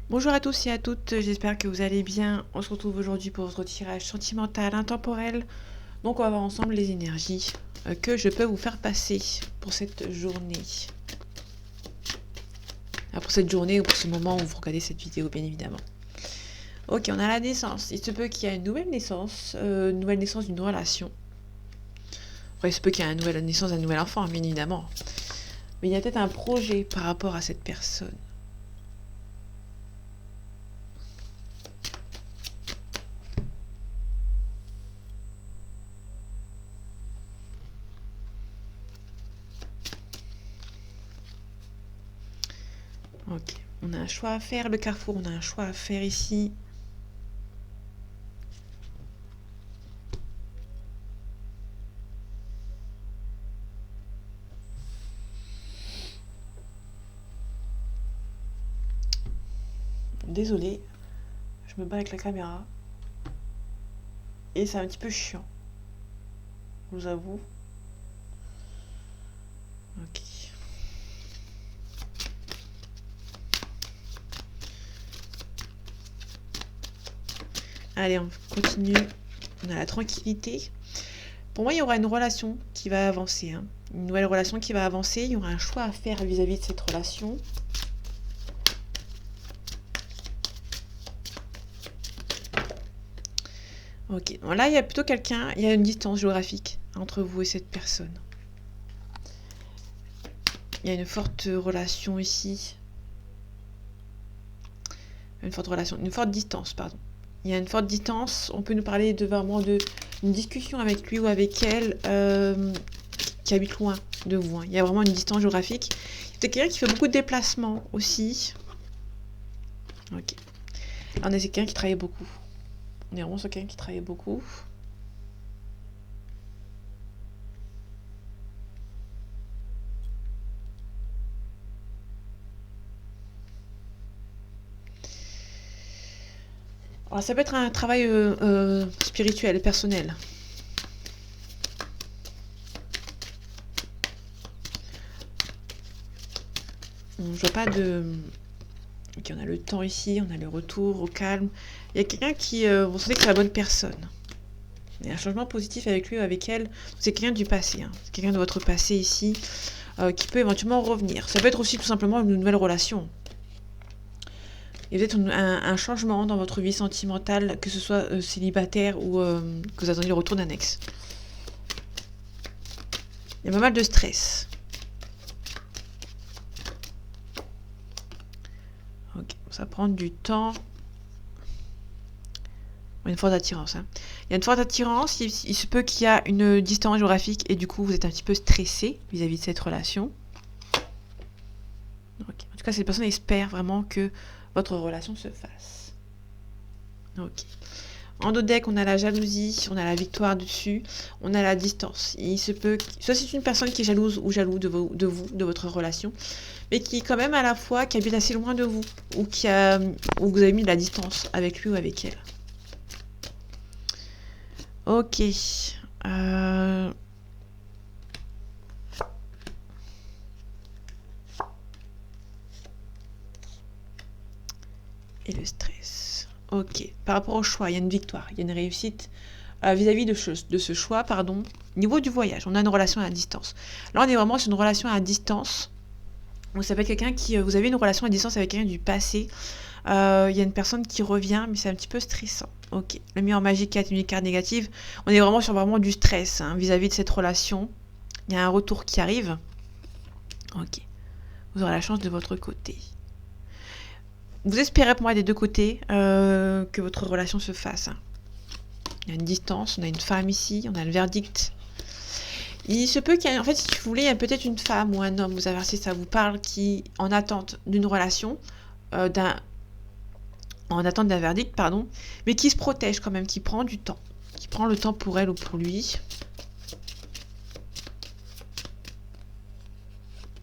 Bonjour à tous et à toutes, j'espère que vous allez bien. On se retrouve aujourd'hui pour votre tirage sentimental intemporel. Donc on va voir ensemble les énergies que je peux vous faire passer pour cette journée. Pour cette journée ou pour ce moment où vous regardez cette vidéo, bien évidemment. Ok, on a la naissance. Il se peut qu'il y ait une nouvelle naissance d'une relation. Après, il se peut qu'il y ait une nouvelle naissance d'un nouvel enfant, bien évidemment. Mais il y a peut-être un projet par rapport à cette personne. Ok, on a un choix à faire, le carrefour, on a un choix à faire ici. Désolée, je me bats avec la caméra. Et c'est un petit peu chiant. Je vous avoue. Ok. Allez, on continue. On a la tranquillité. Pour moi, il y aura une relation qui va avancer. Une nouvelle relation qui va avancer. Il y aura un choix à faire vis-à-vis de cette relation. Ok. Bon, là, il y a plutôt quelqu'un. Il y a une distance géographique entre vous et cette personne. Il y a une forte relation ici. Une forte distance, pardon. Il y a une forte distance. On peut nous parler vraiment d'une discussion avec lui ou avec elle qui habite loin de vous. Il y a vraiment une distance géographique. C'est quelqu'un qui fait beaucoup de déplacements aussi. Ok. Là, on est quelqu'un qui travaille beaucoup. On est vraiment sur quelqu'un qui travaille beaucoup. Alors, ça peut être un travail spirituel, personnel. Je vois pas de... Ok, on a le temps ici, on a le retour au calme. Il y a quelqu'un qui... vous sentez que c'est la bonne personne. Il y a un changement positif avec lui ou avec elle. C'est quelqu'un du passé. C'est quelqu'un de votre passé ici qui peut éventuellement revenir. Ça peut être aussi tout simplement une nouvelle relation. Il y a peut-être un changement dans votre vie sentimentale, que ce soit célibataire ou que vous attendiez le retour d'un ex. Il y a pas mal de stress. Ok, ça prend du temps. Une forte attirance. Il y a une forte attirance. Il se peut qu'il y a une distance géographique et du coup vous êtes un petit peu stressé vis-à-vis de cette relation. Okay. En tout cas, cette personne espère vraiment que votre relation se fasse. Ok. En dos deck, on a la jalousie, on a la victoire dessus, on a la distance. Il se peut, soit c'est une personne qui est jalouse ou jaloux de vous, de votre relation, mais qui quand même à la fois qui habite assez loin de vous, ou ou vous avez mis de la distance avec lui ou avec elle. Ok. Et le stress. Ok. Par rapport au choix, il y a une victoire, il y a une réussite vis-à-vis de ce choix, pardon. Niveau du voyage, on a une relation à distance. Là, on est vraiment sur une relation à distance. Donc, ça peut être quelqu'un qui... vous avez une relation à distance avec quelqu'un du passé. Il y a une personne qui revient, mais c'est un petit peu stressant. Ok. Le mur magique 4, une carte négative. On est vraiment sur du stress vis-à-vis de cette relation. Il y a un retour qui arrive. Ok. Vous aurez la chance de votre côté. Vous espérez pour moi des deux côtés que votre relation se fasse. Il y a une distance, on a une femme ici, on a le verdict. Il se peut qu'il y ait, en fait, si vous voulez, il y a peut-être une femme ou un homme, vous avez si ça vous parle, qui en attente d'une relation, en attente d'un verdict, pardon, mais qui se protège quand même, qui prend du temps, qui prend le temps pour elle ou pour lui.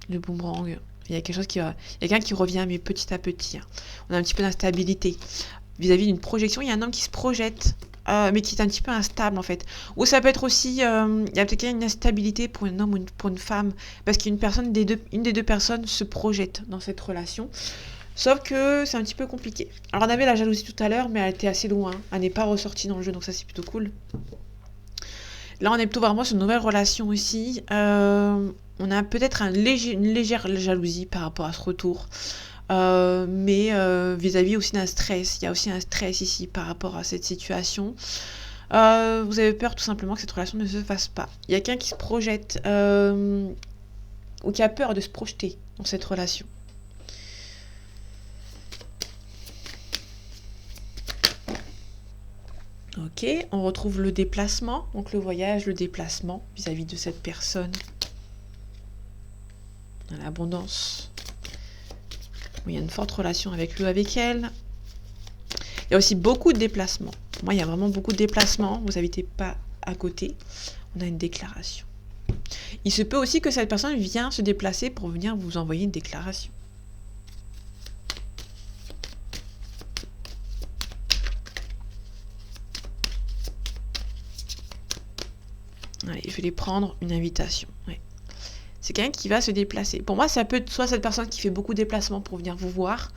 Le boomerang, il y a quelque chose qui va, il y a quelqu'un qui revient, mais petit à petit. On a un petit peu d'instabilité vis-à-vis d'une projection. Il y a un homme qui se projette, mais qui est un petit peu instable en fait. Ou ça peut être aussi, il y a peut-être une instabilité pour un homme ou pour une femme, parce qu'une personne une des deux personnes se projette dans cette relation. Sauf que c'est un petit peu compliqué. Alors on avait la jalousie tout à l'heure, mais elle était assez loin. Elle n'est pas ressortie dans le jeu, donc ça c'est plutôt cool. Là on est plutôt vraiment sur une nouvelle relation aussi. On a peut-être une légère jalousie par rapport à ce retour. Mais vis-à-vis aussi d'un stress. Il y a aussi un stress ici par rapport à cette situation. Vous avez peur tout simplement que cette relation ne se fasse pas. Il y a quelqu'un qui se projette ou qui a peur de se projeter dans cette relation. Ok, on retrouve le déplacement, donc le voyage, le déplacement vis-à-vis de cette personne. On a l'abondance. Il y a une forte relation avec lui, avec elle. Il y a aussi beaucoup de déplacements. Pour moi, il y a vraiment beaucoup de déplacements. Vous n'habitez pas à côté. On a une déclaration. Il se peut aussi que cette personne vienne se déplacer pour venir vous envoyer une déclaration. Allez, je vais les prendre une invitation. Ouais. C'est quelqu'un qui va se déplacer. Pour moi, ça peut être soit cette personne qui fait beaucoup de déplacements pour venir vous voir.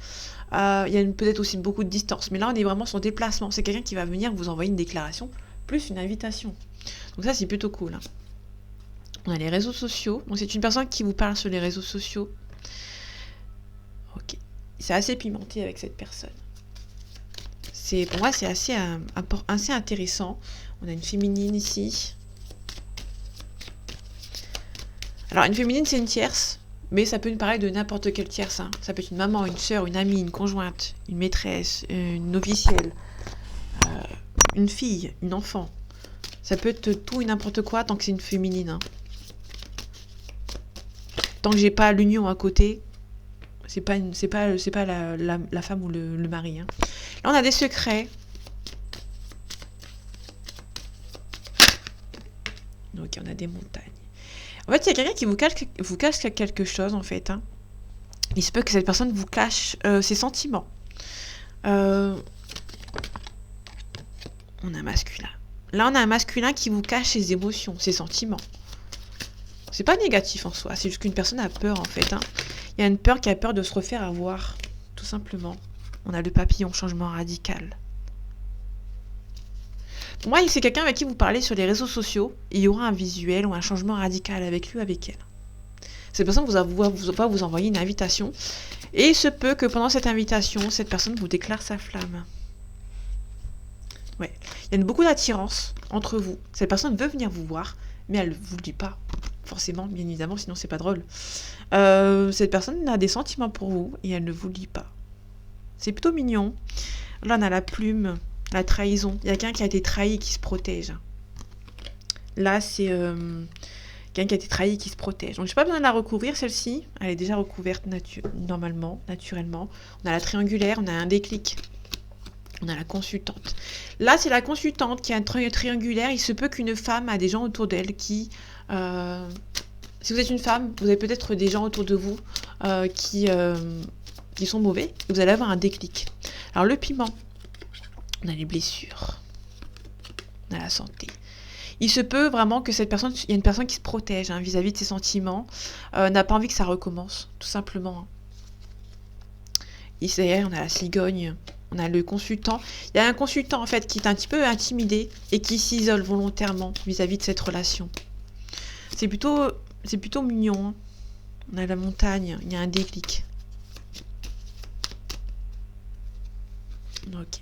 Il y a peut-être aussi beaucoup de distance. Mais là, on est vraiment sur déplacement. C'est quelqu'un qui va venir vous envoyer une déclaration plus une invitation. Donc ça, c'est plutôt cool. Hein. On a les réseaux sociaux. Donc c'est une personne qui vous parle sur les réseaux sociaux. Ok. C'est assez pimenté avec cette personne. Pour moi, c'est assez intéressant. On a une féminine ici. Alors, une féminine, c'est une tierce, mais ça peut nous parler de n'importe quelle tierce. Hein. Ça peut être une maman, une sœur, une amie, une conjointe, une maîtresse, une officielle, une fille, une enfant. Ça peut être tout et n'importe quoi tant que c'est une féminine. Hein. Tant que j'ai pas l'union à côté, c'est pas la femme ou le mari. Hein. Là, on a des secrets. Ok, on a des montagnes. En fait, il y a quelqu'un qui vous cache quelque chose, en fait. Hein. Il se peut que cette personne vous cache ses sentiments. On a un masculin. Là, on a un masculin qui vous cache ses émotions, ses sentiments. C'est pas négatif en soi, c'est juste qu'une personne a peur, en fait. Hein. Il y a une peur qui a peur de se refaire avoir, tout simplement. On a le papillon, changement radical. Pour moi, c'est quelqu'un avec qui vous parlez sur les réseaux sociaux, et il y aura un visuel ou un changement radical avec lui ou avec elle. Cette personne va vous envoyer une invitation, et il se peut que pendant cette invitation, cette personne vous déclare sa flamme. Ouais. Il y a beaucoup d'attirance entre vous. Cette personne veut venir vous voir, mais elle ne vous le dit pas, forcément, bien évidemment, sinon c'est pas drôle. Cette personne a des sentiments pour vous, et elle ne vous le dit pas. C'est plutôt mignon. Là, on a la plume. La trahison. Il y a quelqu'un qui a été trahi et qui se protège. Là, c'est quelqu'un qui a été trahi et qui se protège. Donc, je n'ai pas besoin de la recouvrir, celle-ci. Elle est déjà recouverte naturellement. On a la triangulaire, on a un déclic. On a la consultante. Là, c'est la consultante qui a un triangulaire. Il se peut qu'une femme a des gens autour d'elle qui... si vous êtes une femme, vous avez peut-être des gens autour de vous qui sont mauvais. Et vous allez avoir un déclic. Alors, le piment. On a les blessures. On a la santé. Il se peut vraiment que cette personne, il y a une personne qui se protège hein, vis-à-vis de ses sentiments, n'a pas envie que ça recommence, tout simplement. Ici, on a la cigogne, on a le consultant. Il y a un consultant en fait qui est un petit peu intimidé et qui s'isole volontairement vis-à-vis de cette relation. C'est plutôt mignon. Hein. On a la montagne, il y a un déclic. Ok.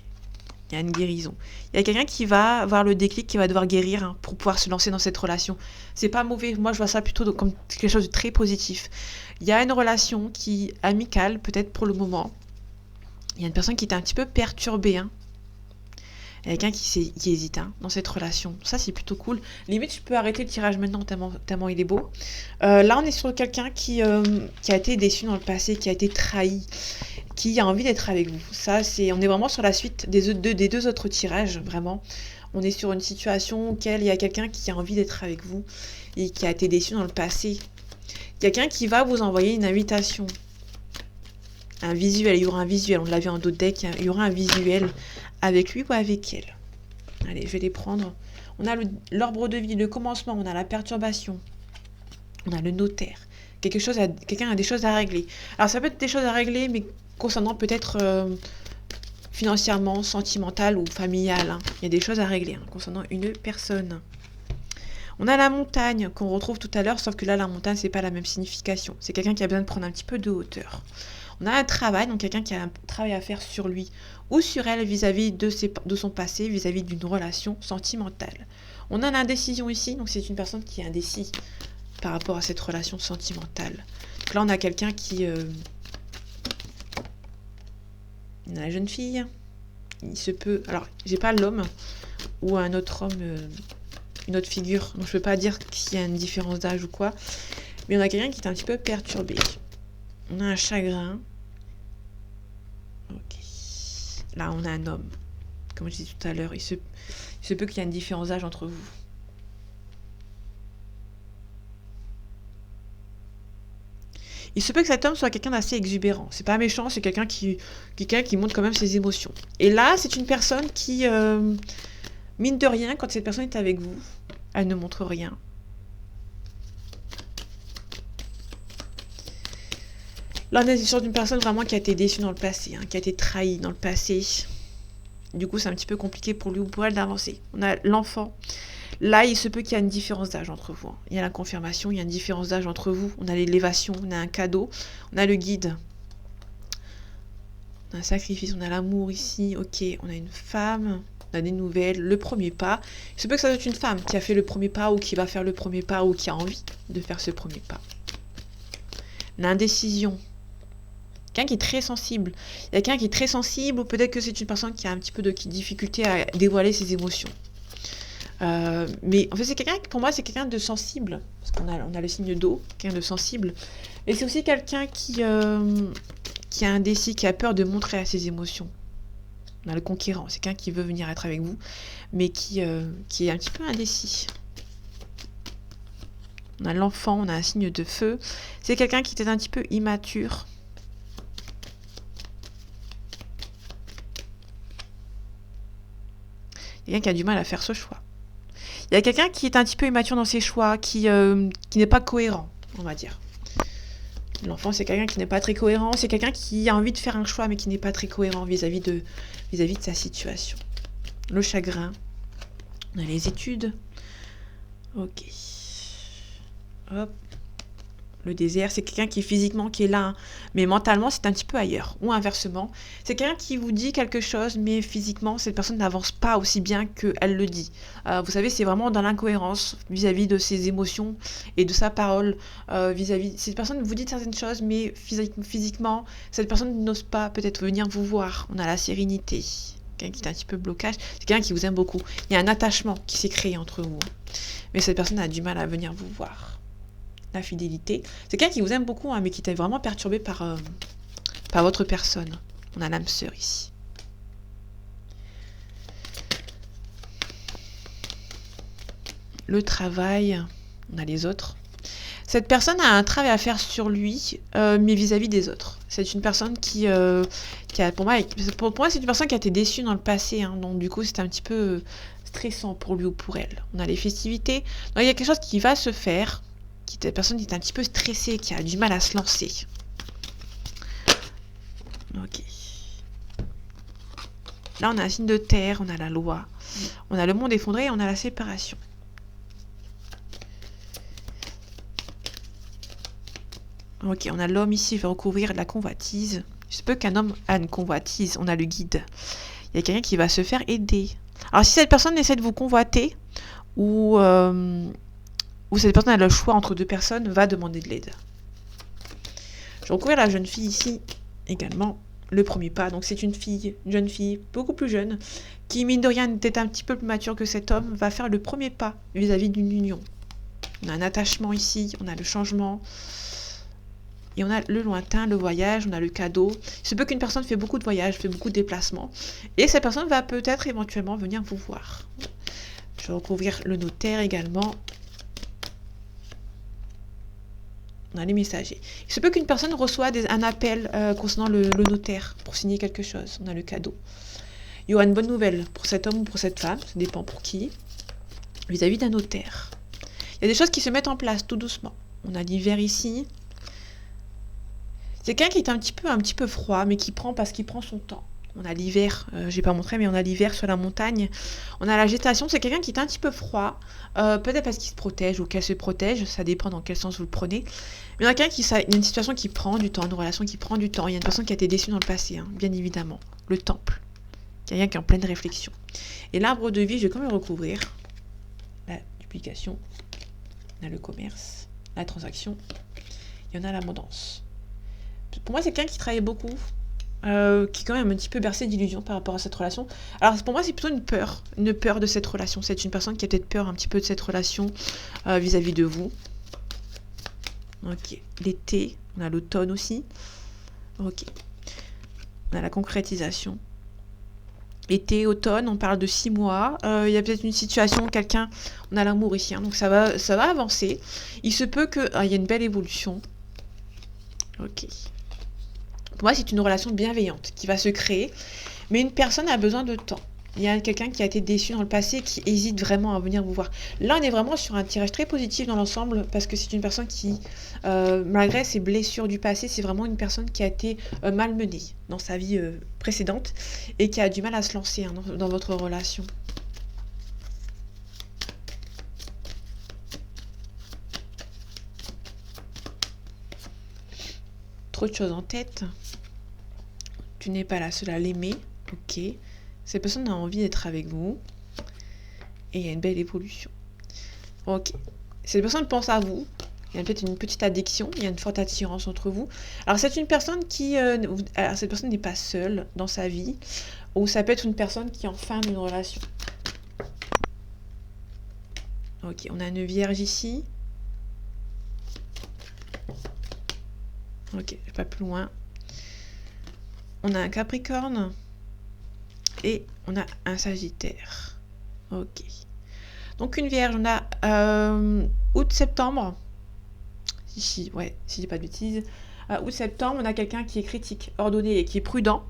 Il y a une guérison. Il y a quelqu'un qui va avoir le déclic, qui va devoir guérir hein, pour pouvoir se lancer dans cette relation. C'est pas mauvais. Moi, je vois ça plutôt comme quelque chose de très positif. Il y a une relation qui est amicale, peut-être pour le moment. Il y a une personne qui est un petit peu perturbée. Hein. Il y a quelqu'un qui hésite hein, dans cette relation. Ça, c'est plutôt cool. Limite, je peux arrêter le tirage maintenant tellement il est beau. Là, on est sur quelqu'un qui a été déçu dans le passé, qui a été trahi, qui a envie d'être avec vous. Ça, on est vraiment sur la suite des deux autres tirages, vraiment. On est sur une situation où il y a quelqu'un qui a envie d'être avec vous et qui a été déçu dans le passé. Quelqu'un qui va vous envoyer une invitation. Un visuel, il y aura un visuel, on l'a vu en d'autres decks, il y aura un visuel avec lui ou avec elle. Allez, je vais les prendre. On a l'arbre de vie, le commencement, on a la perturbation, on a le notaire. quelqu'un a des choses à régler. Alors ça peut être des choses à régler, mais concernant peut-être financièrement, sentimental ou familial. Hein. Il y a des choses à régler concernant une personne. On a la montagne qu'on retrouve tout à l'heure, sauf que là la montagne c'est pas la même signification. C'est quelqu'un qui a besoin de prendre un petit peu de hauteur. On a un travail, donc quelqu'un qui a un travail à faire sur lui ou sur elle vis-à-vis de son passé, vis-à-vis d'une relation sentimentale. On a l'indécision ici, donc c'est une personne qui est indécis par rapport à cette relation sentimentale. Donc là on a quelqu'un qui... On a la jeune fille. Il se peut... Alors, j'ai pas l'homme ou un autre homme, une autre figure, donc je peux pas dire qu'il y a une différence d'âge ou quoi. Mais on a quelqu'un qui est un petit peu perturbé. On a un chagrin. Ok. Là, on a un homme. Comme je disais tout à l'heure, il se peut qu'il y ait une différence d'âge entre vous. Il se peut que cet homme soit quelqu'un d'assez exubérant. C'est pas méchant, c'est quelqu'un qui montre quand même ses émotions. Et là, c'est une personne qui, mine de rien, quand cette personne est avec vous, elle ne montre rien. Là, on est sur une personne vraiment qui a été déçue dans le passé, qui a été trahie dans le passé. Du coup, c'est un petit peu compliqué pour lui ou pour elle d'avancer. On a l'enfant. Là, il se peut qu'il y ait une différence d'âge entre vous. Il y a la confirmation, il y a une différence d'âge entre vous. On a l'élévation, on a un cadeau, on a le guide. On a un sacrifice, on a l'amour ici. Ok, on a une femme, on a des nouvelles, le premier pas. Il se peut que ça soit une femme qui a fait le premier pas ou qui va faire le premier pas ou qui a envie de faire ce premier pas. L'indécision. Quelqu'un qui est très sensible. Il y a quelqu'un qui est très sensible ou peut-être que c'est une personne qui a un petit peu de difficulté à dévoiler ses émotions. Mais en fait, c'est quelqu'un, pour moi, c'est quelqu'un de sensible, parce qu'on a le signe d'eau, quelqu'un de sensible. Et c'est aussi quelqu'un qui a indécis, qui a peur de montrer à ses émotions. On a le conquérant, c'est quelqu'un qui veut venir être avec vous, mais qui est un petit peu indécis. On a l'enfant, on a un signe de feu. C'est quelqu'un qui est un petit peu immature. Quelqu'un qui a du mal à faire ce choix. Il y a quelqu'un qui est un petit peu immature dans ses choix, qui n'est pas cohérent, on va dire. L'enfant, c'est quelqu'un qui n'est pas très cohérent, c'est quelqu'un qui a envie de faire un choix, mais qui n'est pas très cohérent vis-à-vis de sa situation. Le chagrin. On a les études. Ok. Hop. Le désert, c'est quelqu'un qui physiquement qui est là, mais mentalement c'est un petit peu ailleurs. Ou inversement, c'est quelqu'un qui vous dit quelque chose, mais physiquement cette personne n'avance pas aussi bien qu'elle le dit. Vous savez, c'est vraiment dans l'incohérence vis-à-vis de ses émotions et de sa parole. Cette personne vous dit certaines choses, mais physiquement, cette personne n'ose pas peut-être venir vous voir. On a la sérénité. Quelqu'un qui est un petit peu blocage, c'est quelqu'un qui vous aime beaucoup. Il y a un attachement qui s'est créé entre vous. Mais cette personne a du mal à venir vous voir. La fidélité. C'est quelqu'un qui vous aime beaucoup, mais qui est vraiment perturbé par votre personne. On a l'âme sœur ici. Le travail. On a les autres. Cette personne a un travail à faire sur lui, mais vis-à-vis des autres. C'est une personne qui a, pour moi, c'est une personne qui a été déçue dans le passé. Donc du coup, c'est un petit peu stressant pour lui ou pour elle. On a les festivités. Donc, il y a quelque chose qui va se faire. La personne est un petit peu stressée, qui a du mal à se lancer. Ok. Là, on a un signe de terre, on a la loi, on a le monde effondré et on a la séparation. Ok, on a l'homme ici, il va recouvrir la convoitise. Il se peut qu'un homme a une convoitise, on a le guide. Il y a quelqu'un qui va se faire aider. Alors, si cette personne essaie de vous convoiter, ou cette personne a le choix entre deux personnes, va demander de l'aide. Je vais recouvrir la jeune fille ici également. Le premier pas, donc c'est une jeune fille beaucoup plus jeune, qui mine de rien était un petit peu plus mature que cet homme, va faire le premier pas vis-à-vis d'une union. On a un attachement ici, on a le changement, et on a le lointain, le voyage, on a le cadeau. Il se peut qu'une personne fait beaucoup de voyages, fait beaucoup de déplacements, et cette personne va peut-être éventuellement venir vous voir. Je vais recouvrir le notaire également. On a les messagers. Il se peut qu'une personne reçoive un appel concernant le notaire pour signer quelque chose. On a le cadeau. Il y aura une bonne nouvelle pour cet homme ou pour cette femme, ça dépend pour qui, vis-à-vis d'un notaire. Il y a des choses qui se mettent en place tout doucement. On a l'hiver ici, C'est quelqu'un qui est un petit peu froid, mais qui prend parce qu'il prend son temps. On a l'hiver, j'ai pas montré, mais on a l'hiver sur la montagne. On a la gestation, c'est quelqu'un qui est un petit peu froid, peut-être parce qu'il se protège ou qu'elle se protège, ça dépend dans quel sens vous le prenez. Mais il y a quelqu'un il y a une situation qui prend du temps, une relation qui prend du temps. Il y a une personne qui a été déçue dans le passé, hein, bien évidemment. Le temple. Quelqu'un qui est en pleine réflexion. Et l'arbre de vie, je vais quand même recouvrir. La duplication, on a le commerce, la transaction, il y en a l'abondance. Pour moi, c'est quelqu'un qui travaille beaucoup, qui est quand même un petit peu bercé d'illusions par rapport à cette relation. Alors pour moi, c'est plutôt une peur de cette relation. C'est une personne qui a peut-être peur un petit peu de cette relation vis-à-vis de vous. Ok, l'été, on a l'automne aussi. Ok, on a la concrétisation. Été, automne, on parle de 6 mois. Il y a peut-être une situation, quelqu'un, on a l'amour ici, hein, donc ça va avancer. Il se peut qu'il y ait une belle évolution. Ok. Pour moi, c'est une relation bienveillante qui va se créer, mais une personne a besoin de temps. Il y a quelqu'un qui a été déçu dans le passé, qui hésite vraiment à venir vous voir. Là, on est vraiment sur un tirage très positif dans l'ensemble, parce que c'est une personne qui, malgré ses blessures du passé, c'est vraiment une personne qui a été malmenée dans sa vie précédente, et qui a du mal à se lancer, hein, dans votre relation. Trop de choses en tête. Tu n'es pas la seule à l'aimer. Ok. Cette personne a envie d'être avec vous. Et il y a une belle évolution. Ok. Cette personne pense à vous. Il y a peut-être une petite addiction. Il y a une forte attirance entre vous. Alors c'est une personne qui... alors cette personne n'est pas seule dans sa vie. Ou ça peut être une personne qui est en fin d'une relation. Ok. On a une vierge ici. Ok. Je vais pas plus loin. On a un Capricorne et on a un Sagittaire. Ok. Donc une Vierge, on a août-septembre. Si je dis pas de bêtises. Août-septembre, on a quelqu'un qui est critique, ordonné et qui est prudent.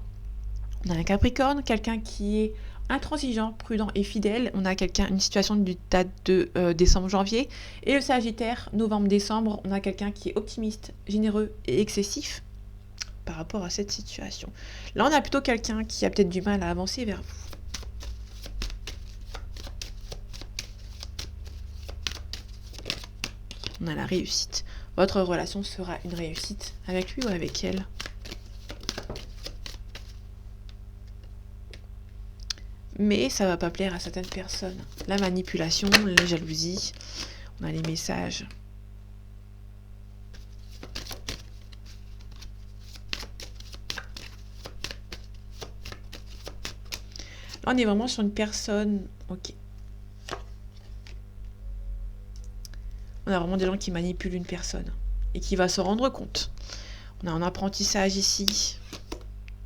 On a un Capricorne, quelqu'un qui est intransigeant, prudent et fidèle. On a une situation du date de décembre-janvier. Et le Sagittaire, novembre-décembre, on a quelqu'un qui est optimiste, généreux et excessif par rapport à cette situation. Là, on a plutôt quelqu'un qui a peut-être du mal à avancer vers vous. On a la réussite. Votre relation sera une réussite avec lui ou avec elle. Mais ça va pas plaire à certaines personnes. La manipulation, la jalousie, on a les messages. Là, on est vraiment sur une personne... Ok. On a vraiment des gens qui manipulent une personne et qui va se rendre compte. On a un apprentissage ici.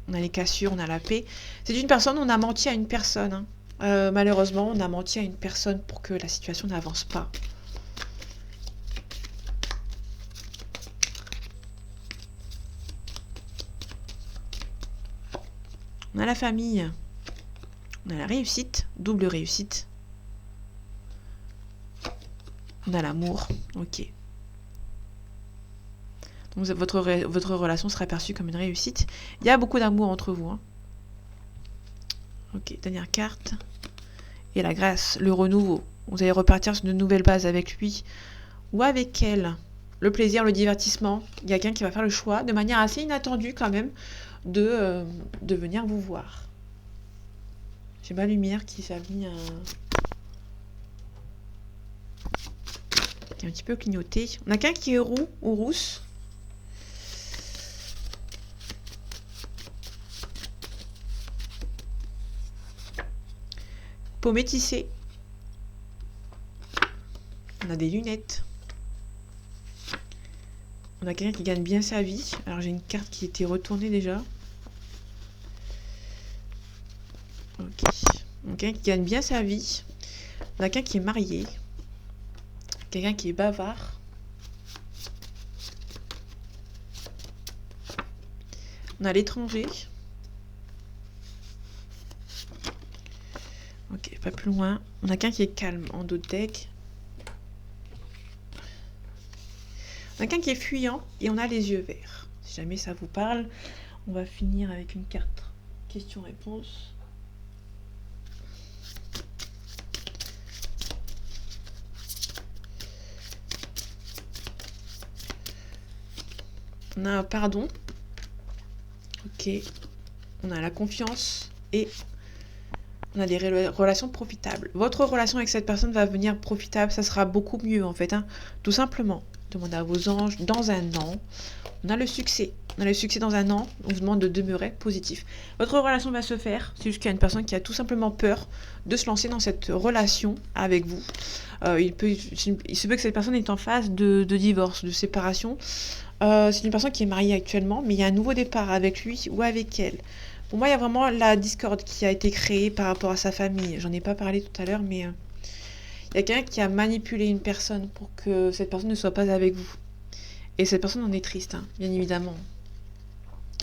On a les cassures, on a la paix. C'est une personne, on a menti à une personne. Hein. Malheureusement, on a menti à une personne pour que la situation n'avance pas. On a la famille. On a la réussite, double réussite. On a l'amour, ok. Donc votre relation sera perçue comme une réussite. Il y a beaucoup d'amour entre vous. Hein. Ok, dernière carte. Et la grâce, le renouveau. Vous allez repartir sur de nouvelles bases avec lui ou avec elle. Le plaisir, le divertissement. Il y a quelqu'un qui va faire le choix, de manière assez inattendue quand même, de venir vous voir. J'ai ma lumière qui s'est mis qui est un petit peu clignoté. On a quelqu'un qui est roux ou rousse. Peau métissée. On a des lunettes. On a quelqu'un qui gagne bien sa vie. Alors j'ai une carte qui était retournée déjà. Ok. Donc quelqu'un qui gagne bien sa vie. On a quelqu'un qui est marié. Quelqu'un qui est bavard. On a l'étranger. Ok, pas plus loin. On a quelqu'un qui est calme en dos de deck. On a quelqu'un qui est fuyant et on a les yeux verts. si jamais ça vous parle. On va finir avec une carte question-réponse. On a un pardon. Ok. On a la confiance et on a des relations profitables. Votre relation avec cette personne va venir profitable, ça sera beaucoup mieux en fait. Hein. Tout simplement, demandez à vos anges dans un an. On a le succès. On a le succès dans un an, on vous demande de demeurer positif. Votre relation va se faire, c'est juste qu'il y a une personne qui a tout simplement peur de se lancer dans cette relation avec vous. Il se peut que cette personne est en phase de divorce, de séparation. C'est une personne qui est mariée actuellement, mais il y a un nouveau départ avec lui ou avec elle. Pour moi, il y a vraiment la discorde qui a été créée par rapport à sa famille. J'en ai pas parlé tout à l'heure, mais il y a quelqu'un qui a manipulé une personne pour que cette personne ne soit pas avec vous. Et cette personne en est triste, hein, bien évidemment.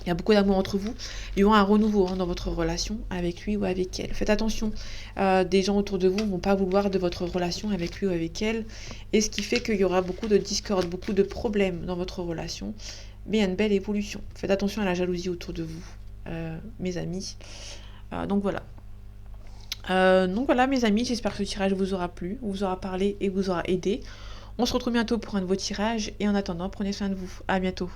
Il y a beaucoup d'amour entre vous. Il y aura un renouveau dans votre relation avec lui ou avec elle. Faites attention, des gens autour de vous ne vont pas vouloir de votre relation avec lui ou avec elle. Et ce qui fait qu'il y aura beaucoup de discorde, beaucoup de problèmes dans votre relation. Mais il y a une belle évolution. Faites attention à la jalousie autour de vous, mes amis. Donc voilà. Mes amis, j'espère que ce tirage vous aura plu, vous aura parlé et vous aura aidé. On se retrouve bientôt pour un nouveau tirage. Et en attendant, prenez soin de vous. À bientôt.